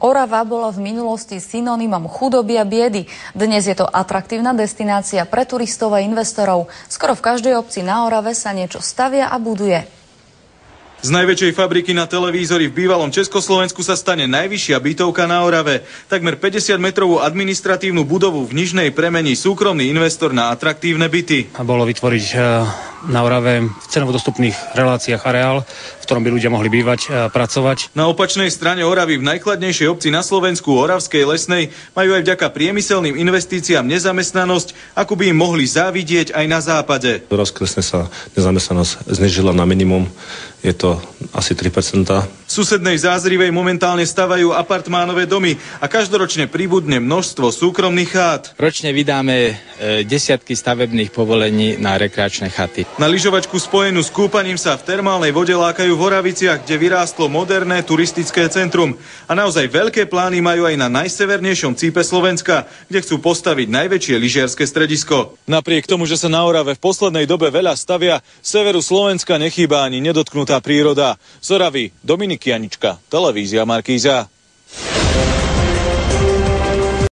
Orava bola v minulosti synonymom chudoby a biedy. Dnes je to atraktívna destinácia pre turistov a investorov. Skoro v každej obci na Orave sa niečo stavia a buduje. Z najväčšej fabriky na televízory v bývalom Československu sa stane najvyššia bytovka na Orave. Takmer 50-metrovú administratívnu budovu v Nižnej premení súkromný investor na atraktívne byty. A bolo vytvoriť na Orave v cenovo dostupných reláciách areál, v ktorom by ľudia mohli bývať a pracovať. Na opačnej strane Oravy v najchladnejšej obci na Slovensku, Oravskej Lesnej, majú aj vďaka priemyselným investíciám nezamestnanosť, ako by im mohli závidieť aj na západe. V Oravskej Lesnej sa nezamestnanosť znížila na minimum. Je to asi 3%. V susednej Zázrivej momentálne stavajú apartmánové domy a každoročne pribudne množstvo súkromných chát. Ročne vydáme desiatky stavebných povolení na rekreačné chaty. Na lyžovačku spojenú s kúpaním sa v termálnej vode lákajú v Oraviciach, kde vyrástlo moderné turistické centrum. A naozaj veľké plány majú aj na najsevernejšom cípe Slovenska, kde chcú postaviť najväčšie lyžiarske stredisko. Napriek tomu, že sa na Orave v poslednej dobe veľa stavia, severu Slovenska nechýba ani nedotknutá príroda. Z Oravy Dominik Janička, televízia Markíza.